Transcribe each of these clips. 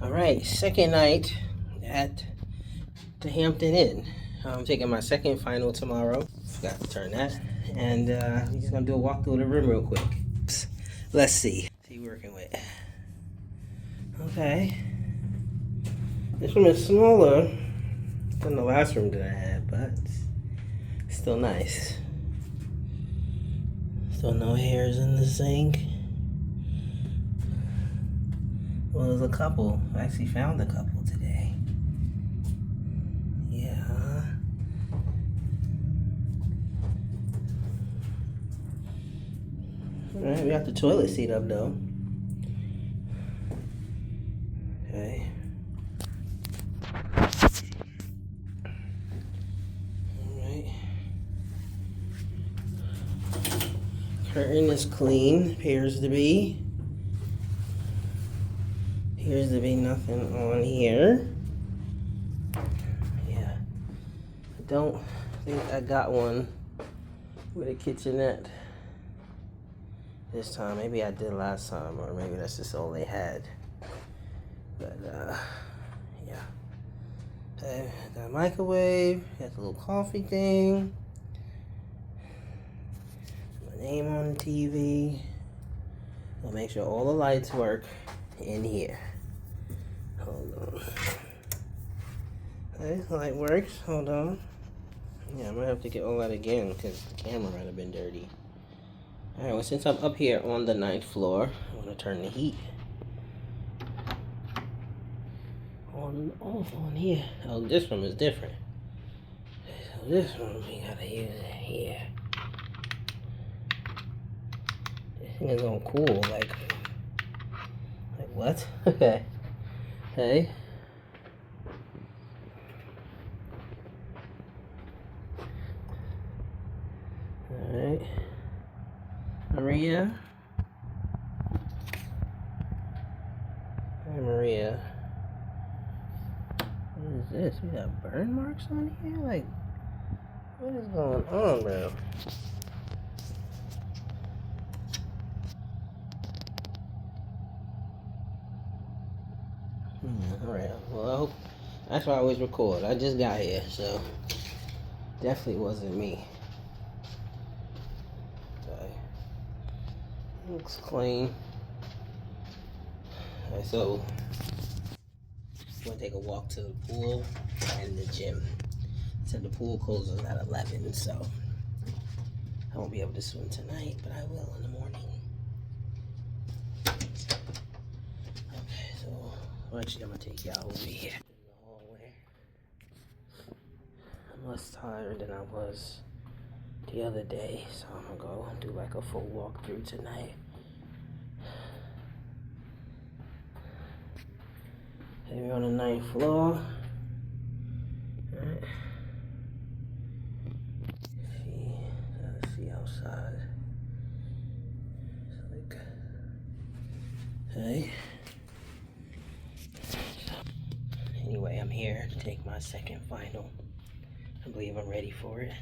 All right, second night at the Hampton Inn. I'm taking my second final tomorrow. Forgot to turn that. And we're just gonna do a walk through the room real quick. Let's see. See working with. Okay. This room is smaller than the last room that I had, but still nice. Still no hairs in the sink. Well, there's a couple. I actually found a couple today. Yeah. Alright, we got the toilet seat up though. Okay. Alright. Curtain is clean, appears to be. Appears to be nothing on here. Yeah. I don't think I got one with a kitchenette this time. Maybe I did last time, or maybe that's just all they had. But yeah. Okay, got a microwave, got the little coffee thing. My name on the TV. I'll make sure all the lights work in here. Hold on. Okay, light works. Hold on. Yeah, I might have to get all that again because the camera might have been dirty. Alright, well, since I'm up here on the 9th floor, I'm going to turn the heat on and off on here. Oh, this room is different. So this room, we got to use it here. This thing is on cool, like what? Okay. Hey. Alright. Maria. Hi, Maria. What is this? We got burn marks on here? Like, what is going on, bro? Alright, well, I hope that's why I always record. I just got here, so definitely wasn't me. Okay. Looks clean. Alright, so I'm gonna take a walk to the pool and the gym. Said the pool closes at 11, so I won't be able to swim tonight, but I will in the morning. Okay, so actually I'm gonna take y'all over here in the hallway. I'm less tired than I was the other day, so I'm gonna go do like a full walkthrough tonight. Okay, we're on the 9th floor. Alright. Let's see outside. It's like, okay. Anyway, I'm here to take my second final. I believe I'm ready for it.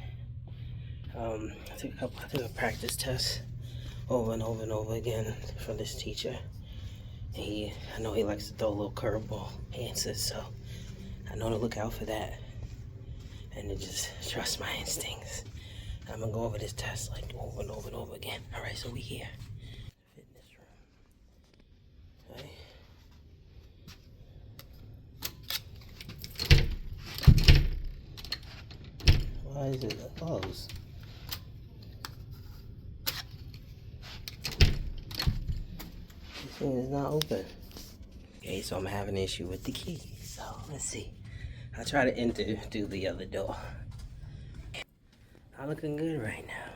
I took a practice test over and over and over again for this teacher. I know he likes to throw a little curveball answers, so I know to look out for that and to just trust my instincts. I'm gonna go over this test like over and over and over again. All right, so we here. Fitness room. Okay. Why is it closed? This thing is not open. Okay, so I'm having an issue with the key. So let's see. I'll try to enter through the other door. I'm looking good right now.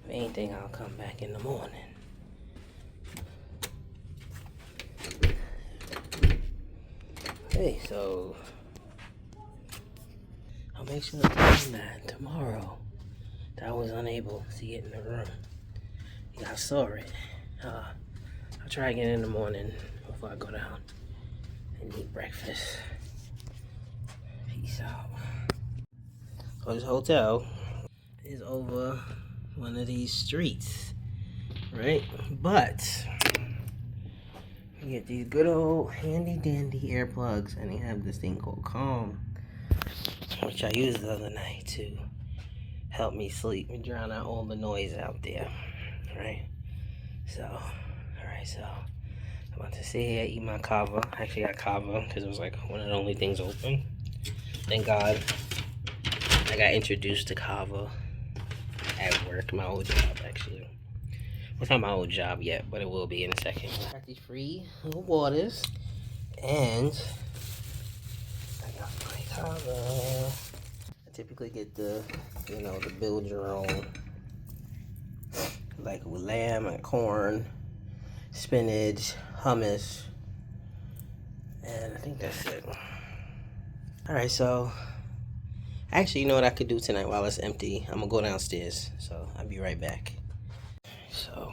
If anything, I'll come back in the morning. Okay, so I'll make sure to tell them that tomorrow that I was unable to get in the room. Yeah, I saw it. I'll try again in the morning before I go down and eat breakfast. Peace out. So this hotel is over one of these streets, right? But You get these good old handy dandy earplugs, and they have this thing called Calm, which I used the other night to help me sleep and drown out all the noise out there. Right? So, alright, so I'm about to sit here, eat my kava. I actually got kava because it was like one of the only things open. Thank God I got introduced to kava at work, my old job actually. It's not my old job yet, but it will be in a second. I got these free little waters, and I got my kava. I typically get the, the build your own, like with lamb and corn, spinach, hummus, and I think that's it. Alright, so actually, you know what I could do tonight while it's empty? I'm gonna go downstairs, so I'll be right back. So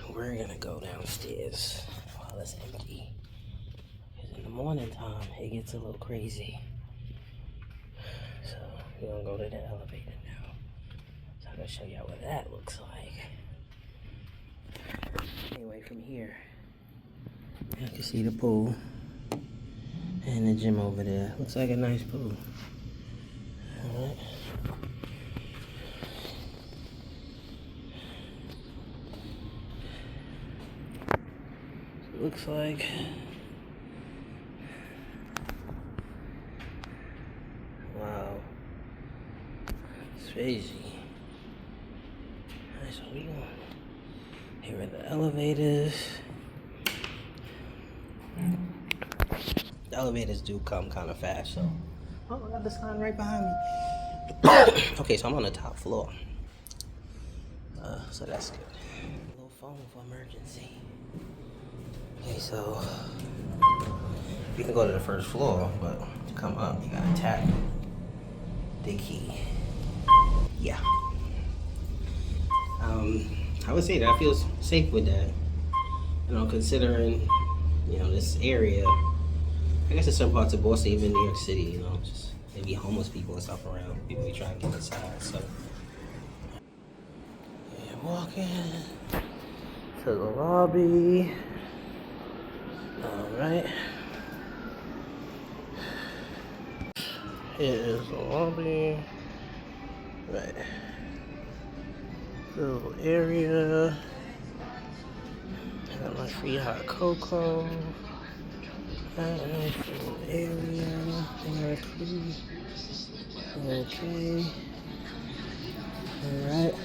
we're gonna go downstairs while it's empty, because in the morning time it gets a little crazy. So we're gonna go to the elevator now, so I'm gonna show y'all what that looks like. Anyway, from here you can see the pool and the gym over there. Looks like a nice pool. Alright. Looks like wow, it's crazy. Alright, so we going. Here are the elevators. The elevators do come kind of fast, so. Oh, I got the sign right behind me. Okay, so I'm on the top floor. So that's good. A little phone for emergency. Okay, so you can go to the first floor, but to come up, you gotta tap the key. Yeah. I would say that I feel safe with that. Considering, this area. I guess in some parts of Boston, even New York City, just maybe homeless people and stuff around. People be trying to get inside, so. Yeah, walking to the lobby. Alright. Here is the lobby. Right. Little area. I got my free hot cocoa. Nice little area. Okay. Alright.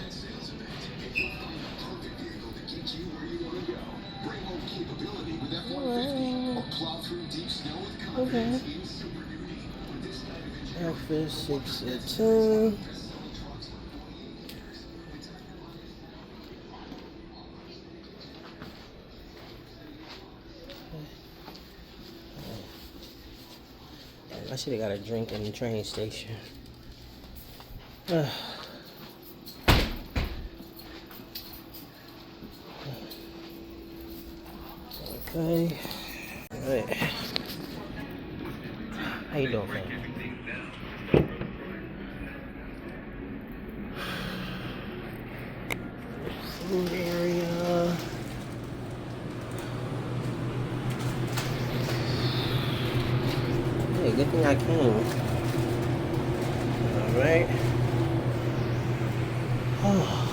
Okay. Breakfast 6 to 10. I should have got a drink in the train station. Okay. Alright. How you doing, man? Food area. Hey, good thing I came. Alright. Oh.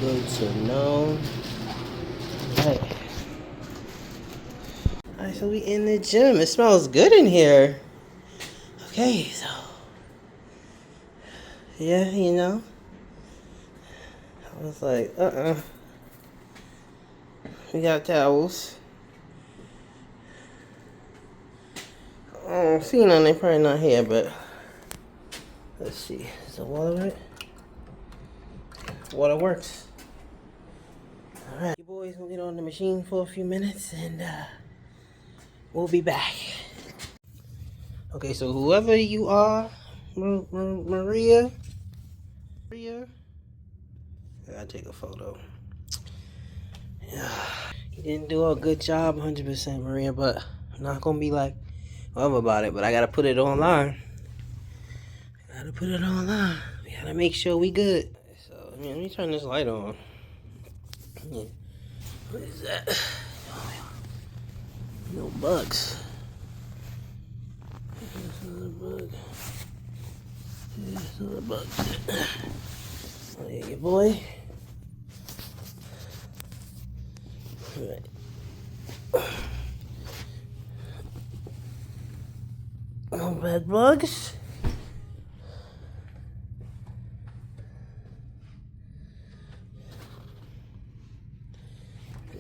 Good to know. Alright. Alright, so we in the gym. It smells good in here. Okay, so. Yeah, I was like, we got towels. See none, they probably not here, but let's see. Is the water right? Water works. Alright, you boys gonna get on the machine for a few minutes and we'll be back. Okay, so whoever you are, Maria, I gotta take a photo. Yeah, you didn't do a good job, 100%, Maria, but I'm not gonna be like whatever about it. But I gotta put it online. Gotta put it all on. We gotta make sure we good. So, let me turn this light on. Yeah. What is that? No bugs. That's not a bug. That's not a bug. Oh, yeah, your boy. All right. No bad bugs.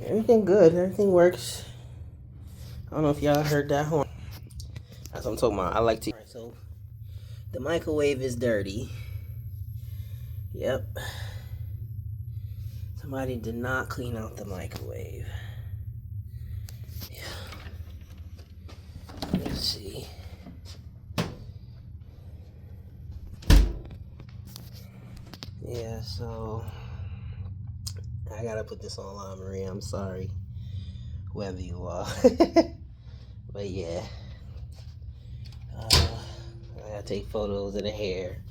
Everything good. Everything works. I don't know if y'all heard that horn. That's what I'm talking about. I like to. Alright, so the microwave is dirty. Yep. Somebody did not clean out the microwave. Yeah. Let's see. Yeah, so I gotta put this online, Maria. I'm sorry, whoever you are. But yeah, I gotta take photos of the hair.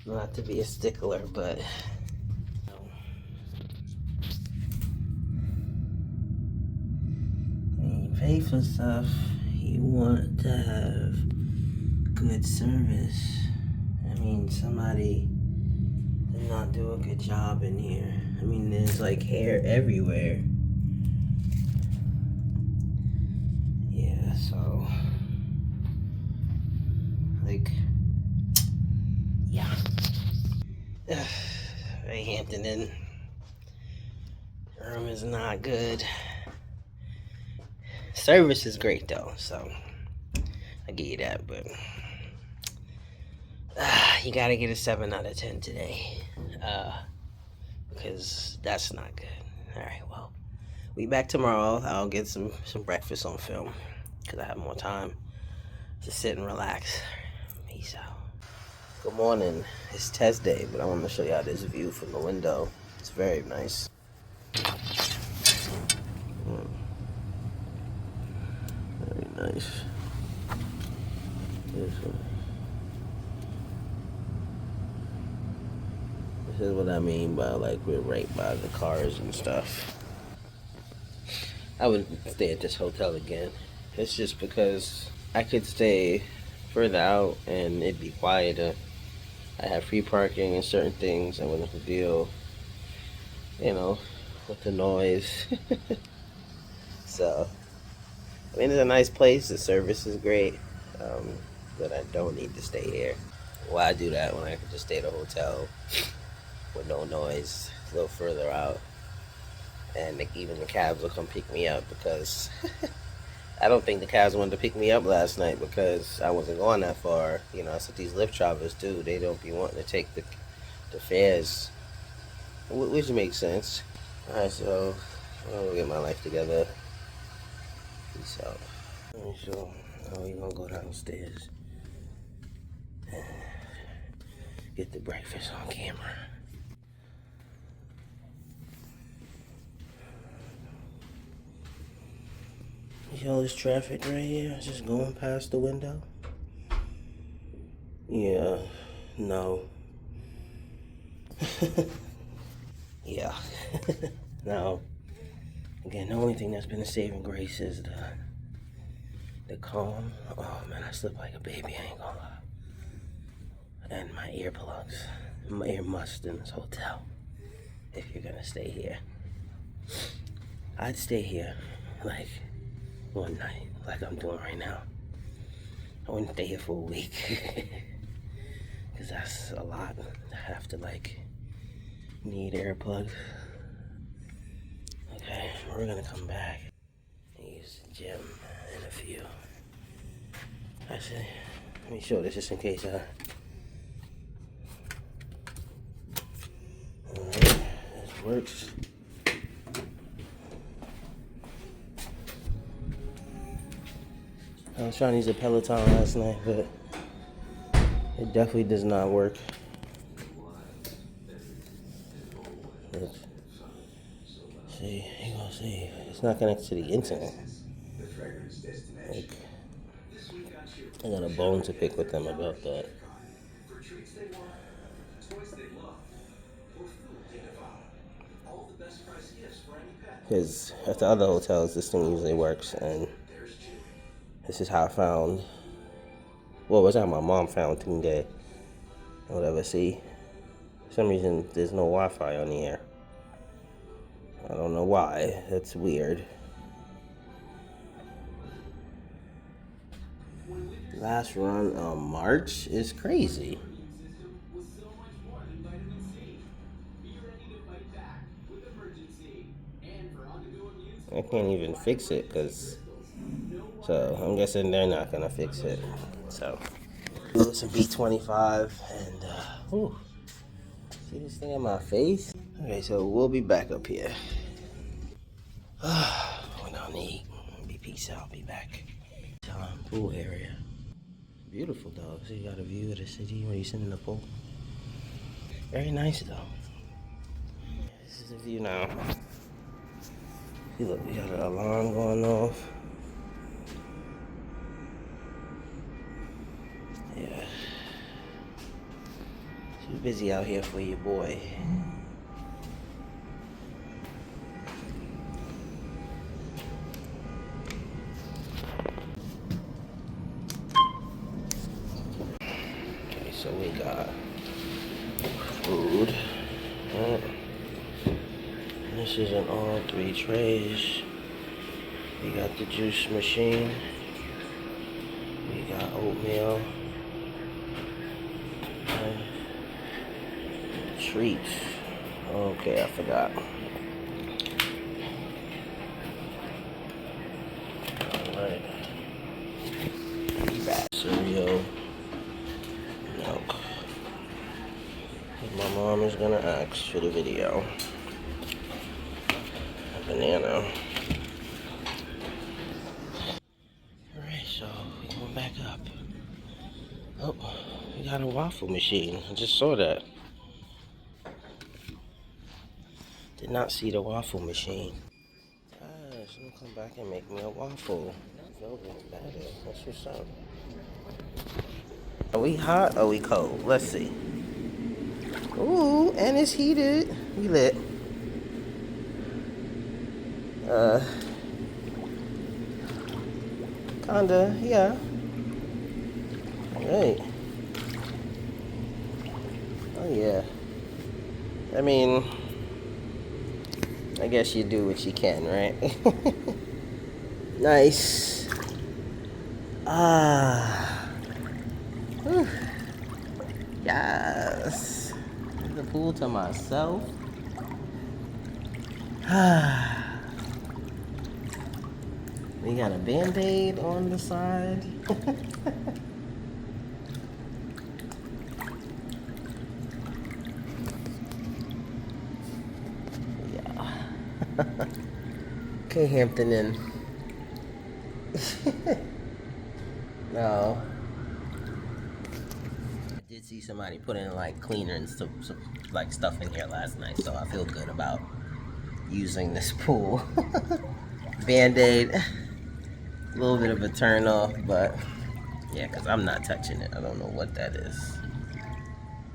Not to be a stickler, but when you pay for stuff, you want to have good service. I mean, somebody did not do a good job in here. I mean, there's like hair everywhere. Yeah, so like, yeah. Hey, Hampton Inn. Room is not good. Service is great though, so I give you that, but you gotta get a 7 out of 10 today, because that's not good. All right, well, we back tomorrow. I'll get some breakfast on film because I have more time to sit and relax. Peace out. Good morning. It's test day, but I want to show y'all this view from the window. It's very nice. Very nice. This is what I mean by like we're right by the cars and stuff. I would stay at this hotel again. It's just because I could stay further out and it'd be quieter. I have free parking and certain things I wouldn't have to deal, with the noise. So, I mean, it's a nice place. The service is great, but I don't need to stay here. Why do that when I could just stay at a hotel with no noise, a little further out, and even the cabs will come pick me up because I don't think the cabs wanted to pick me up last night because I wasn't going that far. That's what these Lyft drivers do. They don't be wanting to take the fares, which makes sense. All right, so I'll get my life together. Peace out. So, we're gonna go downstairs and get the breakfast on camera. See all this traffic right here? Just going past the window? Yeah, no. Yeah. No. Again, the only thing that's been a saving grace is the calm. Oh man, I slept like a baby, I ain't gonna lie. And my earplugs. My ear must in this hotel. If you're gonna stay here. I'd stay here like one night, like I'm doing right now. I wouldn't stay here for a week. Cause that's a lot. I have to need earplugs. Okay, we're gonna come back and use the gym in a few. Actually, let me show this just in case Alright, this works. I was trying to use a Peloton last night, but it definitely does not work. Look. See, you gonna see, it's not connected to the internet. I got a bone to pick with them about that. Because at the other hotels, this thing usually works, and this is how I found. Well, it's how my mom found Tunde. Whatever. See, for some reason there's no Wi-Fi on the air. I don't know why. That's weird. Last run March is crazy. I can't even fix it so I'm guessing they're not gonna fix it. So some B25 and see this thing in my face? Okay, so we'll be back up here. Going down to eat. Peace out. Be back. Pool area. Beautiful though. So you got a view of the city when you sit in the pool. Very nice though. This is the view now. See, look, we got an alarm going off. Yeah. Too busy out here for your boy. Okay, so we got food. This is in all 3 trays. We got the juice machine. We got oatmeal. Treats. Okay, I forgot. Alright. Cereal. Milk. My mom is gonna ask for the video. A banana. Alright, so we're going back up. Oh, we got a waffle machine. I just saw that. Did not see the waffle machine. Gosh, I'm gonna come back and make me a waffle. Velvet batter. What's your son? Are we hot or are we cold? Let's see. Ooh, and it's heated. We lit. Kinda, yeah. Alright. Oh yeah. I mean, I guess you do what you can, right? Nice. Whew. Yes. The pool to myself. We got a Band-Aid on the side. Yeah. Okay, Hampton Inn. No. I did see somebody put in like cleaner and some like stuff in here last night, so I feel good about using this pool. Band-Aid. A little bit of a turn off, but yeah, because I'm not touching it. I don't know what that is.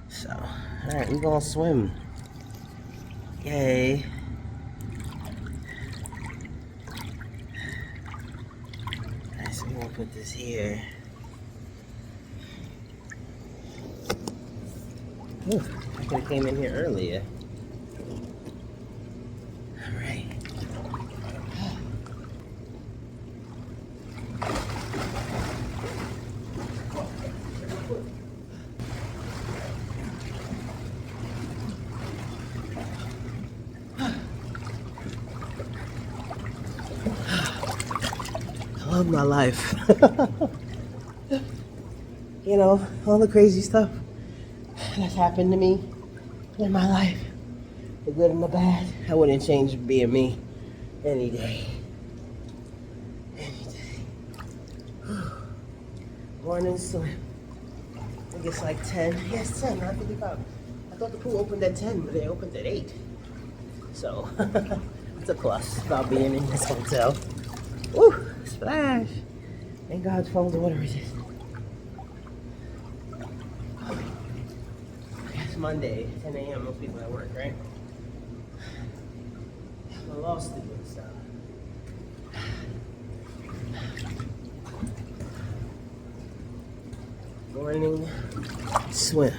So, alright, we're gonna swim. Yay. Alright, so we're gonna put this here. Ooh, I could have came in here earlier. Alright. I love my life. You know, all the crazy stuff that's happened to me in my life, the good and the bad, I wouldn't change being me any day. Any day. Morning swim. I think it's like 10. Yes, 10, 9:55. I thought the pool opened at 10, but they opened at 8. So, it's a plus about being in this hotel. Woo! Splash! Thank God phone's water resistant. It's Monday, 10 a.m. Most people at work, right? a law student, so. Morning swim.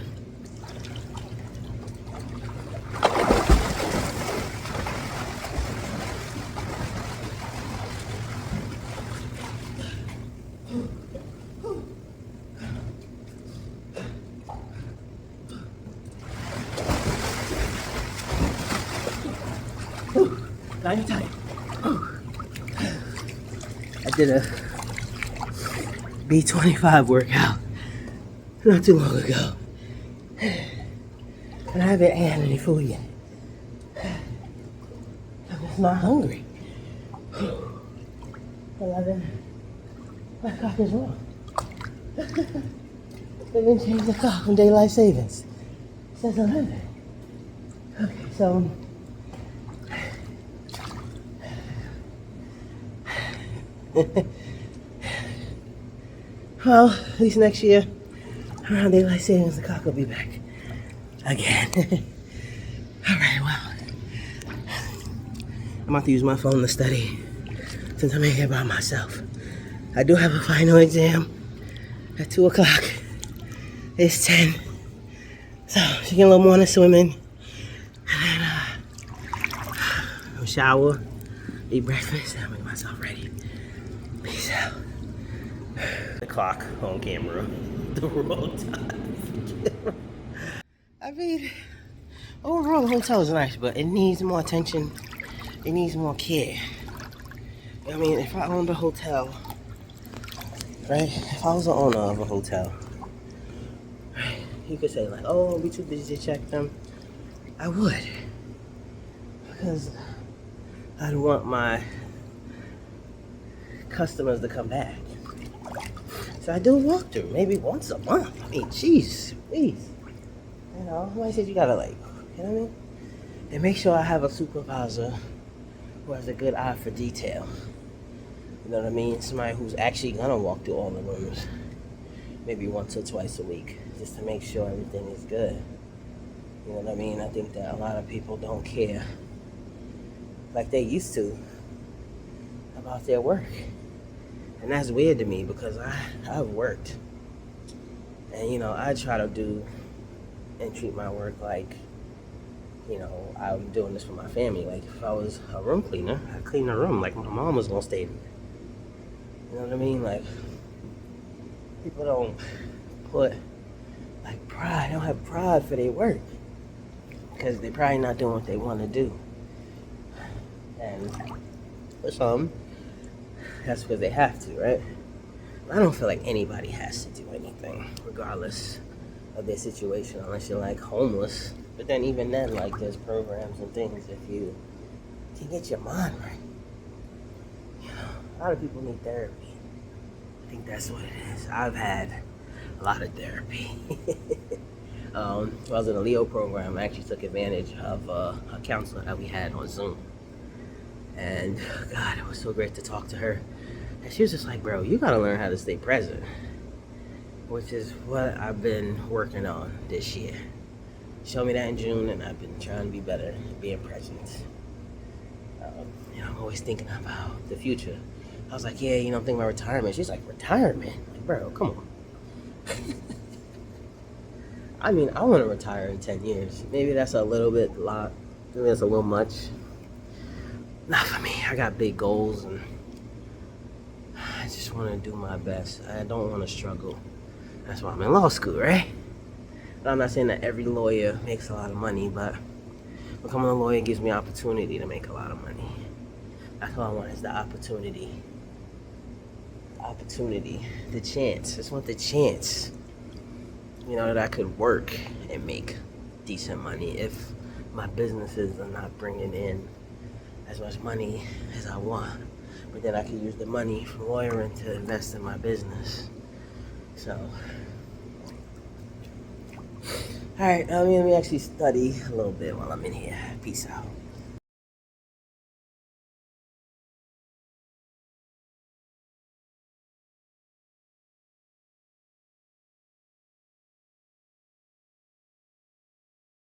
Now you're tight. I did a B25 workout not too long ago. And I haven't had any food yet. I'm just not hungry. 11. My clock is wrong. They didn't change the clock from daylight savings. It says 11. Okay, so well, at least next year, around daylight savings, the clock will be back again. All right, well, I'm about to use my phone to study since I'm in here by myself. I do have a final exam at 2 o'clock. It's 10. So, she get a little morning swimming. And then, I'll shower, eat breakfast, and I'll make myself ready. Peace out. The clock on camera. The wrong time. I mean, overall the hotel is nice, but it needs more attention. It needs more care. I mean, if I owned a hotel, right? If I was the owner of a hotel, right? You could say like, oh, I'll be too busy to check them. I would. Because I'd want my customers to come back. So I do a walkthrough, maybe once a month. I mean, jeez, please. You know, somebody said you gotta like, you know what I mean? And make sure I have a supervisor who has a good eye for detail. You know what I mean? Somebody who's actually gonna walk through all the rooms, maybe once or twice a week, just to make sure everything is good. You know what I mean? I think that a lot of people don't care like they used to about their work. And that's weird to me because I've worked. And, you know, I try to do and treat my work like, you know, I'm doing this for my family. Like, if I was a room cleaner, I'd clean a room like my mom was gonna stay there. You know what I mean? Like, people don't put, like, pride. They don't have pride for their work. Because they're probably not doing what they want to do. And for some, that's because they have to, right? I don't feel like anybody has to do anything, regardless of their situation, unless you're like homeless. But then even then, like there's programs and things if you can get your mind right. You know, a lot of people need therapy. I think that's what it is. I've had a lot of therapy. When I was in a Leo program, I actually took advantage of a counselor that we had on Zoom. And God, it was so great to talk to her. And she was just like, bro, you gotta learn how to stay present. Which is what I've been working on this year. She showed me that in June, and I've been trying to be better at being present. You know, I'm always thinking about the future. I was like, yeah, you know, I'm thinking about retirement. She's like, retirement? Like, bro, come on. I mean, I want to retire in 10 years. Maybe that's a little bit lot. Maybe that's a little much. Not for me. I got big goals, and I just want to do my best. I don't want to struggle. That's why I'm in law school, right? But I'm not saying that every lawyer makes a lot of money, but becoming a lawyer gives me opportunity to make a lot of money. That's all I want is the opportunity. The chance. I just want the chance, you know, that I could work and make decent money if my businesses are not bringing in as much money as I want. But then I can use the money from lawyering to invest in my business. So, alright, let me actually study a little bit while I'm in here. Peace out.